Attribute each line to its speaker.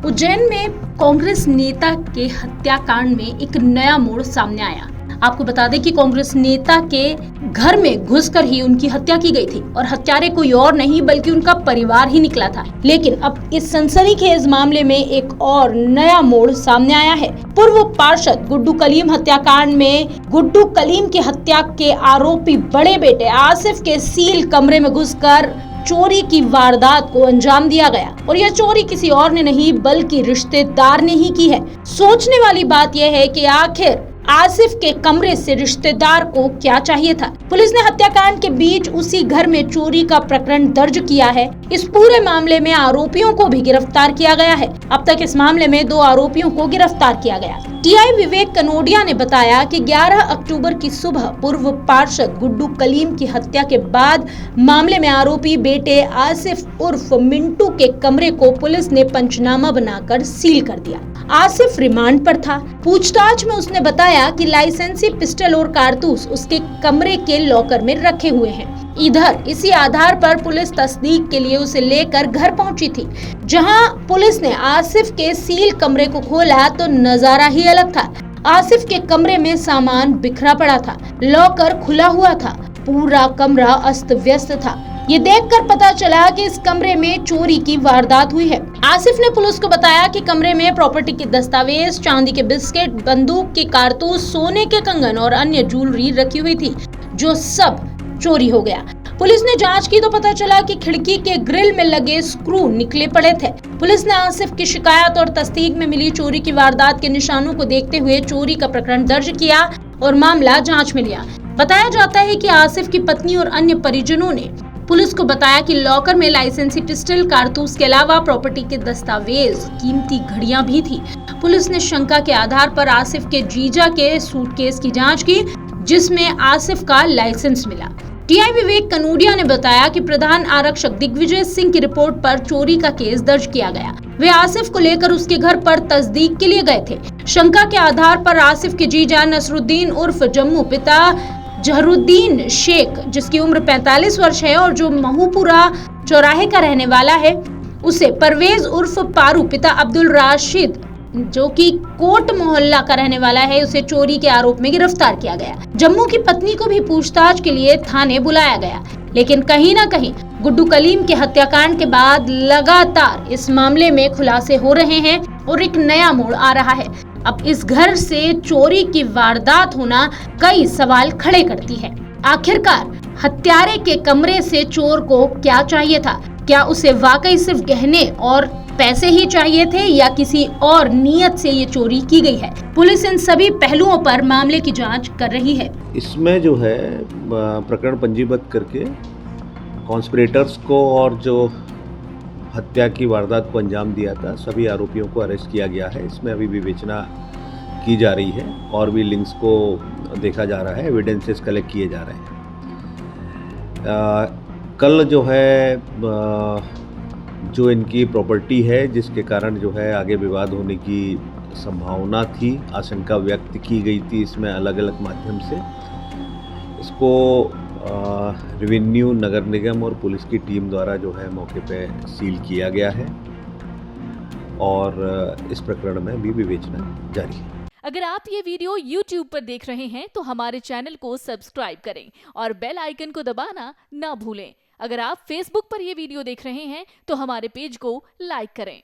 Speaker 1: उज्जैन में कांग्रेस नेता के हत्याकांड में एक नया मोड़ सामने आया। आपको बता दें कि कांग्रेस नेता के घर में घुसकर ही उनकी हत्या की गई थी और हत्यारे कोई और नहीं बल्कि उनका परिवार ही निकला था। लेकिन अब इस सनसनीखेज मामले में एक और नया मोड़ सामने आया है। पूर्व पार्षद गुड्डू कलीम हत्याकांड में गुड्डू कलीम की हत्या के आरोपी बड़े बेटे आसिफ के सील कमरे में घुसकर चोरी की वारदात को अंजाम दिया गया और यह चोरी किसी और ने नहीं बल्कि रिश्तेदार ने ही की है। सोचने वाली बात यह है कि आखिर आसिफ के कमरे से रिश्तेदार को क्या चाहिए था। पुलिस ने हत्याकांड के बीच उसी घर में चोरी का प्रकरण दर्ज किया है। इस पूरे मामले में आरोपियों को भी गिरफ्तार किया गया है। अब तक इस मामले में 2 आरोपियों को गिरफ्तार किया गया। टीआई विवेक कनोडिया ने बताया कि 11 अक्टूबर की सुबह पूर्व पार्षद गुड्डू कलीम की हत्या के बाद मामले में आरोपी बेटे आसिफ उर्फ मिंटू के कमरे को पुलिस ने पंचनामा बनाकर सील कर दिया। आसिफ रिमांड पर था। पूछताछ में उसने बताया कि लाइसेंसी पिस्टल और कारतूस उसके कमरे के लॉकर में रखे हुए हैं। इधर इसी आधार पर पुलिस तस्दीक के लिए उसे लेकर घर पहुंची थी। जहां पुलिस ने आसिफ के सील कमरे को खोला तो नजारा ही अलग था। आसिफ के कमरे में सामान बिखरा पड़ा था, लॉकर खुला हुआ था, पूरा कमरा अस्त व्यस्त था। ये देखकर पता चला कि इस कमरे में चोरी की वारदात हुई है। आसिफ ने पुलिस को बताया कि कमरे में प्रॉपर्टी के दस्तावेज, चांदी के बिस्किट, बंदूक के कारतूस, सोने के कंगन और अन्य ज्वेलरी रखी हुई थी, जो सब चोरी हो गया। पुलिस ने जांच की तो पता चला कि खिड़की के ग्रिल में लगे स्क्रू निकले पड़े थे। पुलिस ने आसिफ की शिकायत और तस्दीक में मिली चोरी की वारदात के निशानों को देखते हुए चोरी का प्रकरण दर्ज किया और मामला जांच में लिया। बताया जाता है कि आसिफ की पत्नी और अन्य परिजनों ने पुलिस को बताया कि लॉकर में लाइसेंसी पिस्टल, कारतूस के अलावा प्रॉपर्टी के दस्तावेज, कीमती घड़ियां भी थी। पुलिस ने शंका के आधार पर आसिफ के जीजा के सूटकेस की जांच की, जिसमें आसिफ का लाइसेंस मिला। टीआई विवेक कनोडिया ने बताया कि प्रधान आरक्षक दिग्विजय सिंह की रिपोर्ट पर चोरी का केस दर्ज किया गया। वे आसिफ को लेकर उसके घर पर तस्दीक के लिए गए थे। शंका के आधार पर आसिफ के जीजा नसरुद्दीन उर्फ जम्मू, पिता जहरुद्दीन शेख जिसकी उम्र 45 वर्ष है और जो महूपुरा चौराहे का रहने वाला है, उसे परवेज उर्फ पारू, पिता अब्दुल राशिद जो कि कोट मोहल्ला का रहने वाला है, उसे चोरी के आरोप में गिरफ्तार किया गया। जम्मू की पत्नी को भी पूछताछ के लिए थाने बुलाया गया। लेकिन कहीं ना कहीं गुड्डू कलीम के हत्याकांड के बाद लगातार इस मामले में खुलासे हो रहे हैं और एक नया मोड़ आ रहा है। अब इस घर से चोरी की वारदात होना कई सवाल खड़े करती है। आखिरकार हत्यारे के कमरे से चोर को क्या चाहिए था? क्या उसे वाकई सिर्फ गहने और पैसे ही चाहिए थे या किसी और नियत से ये चोरी की गई है? पुलिस इन सभी पहलुओं पर मामले की जांच कर रही है।
Speaker 2: इसमें जो है प्रकरण पंजीबद्ध करके कॉन्स्पिरेटर्स को और जो हत्या की वारदात को अंजाम दिया था सभी आरोपियों को अरेस्ट किया गया है। इसमें अभी विवेचना की जा रही है और भी लिंक्स को देखा जा रहा है, एविडेंसेस कलेक्ट किए जा रहे हैं। कल जो है जो इनकी प्रॉपर्टी है जिसके कारण जो है आगे विवाद होने की संभावना थी, आशंका व्यक्त की गई थी इसमें अलग अलग माध्यम से। इसको रेवेन्यू, नगर निगम और पुलिस की टीम द्वारा जो है मौके पे सील किया गया है और इस प्रकरण में भी विवेचना जारी है।
Speaker 3: अगर आप ये वीडियो YouTube पर देख रहे हैं तो हमारे चैनल को सब्सक्राइब करें और बेल आइकन को दबाना ना भूलें। अगर आप Facebook पर ये वीडियो देख रहे हैं तो हमारे पेज को लाइक करें।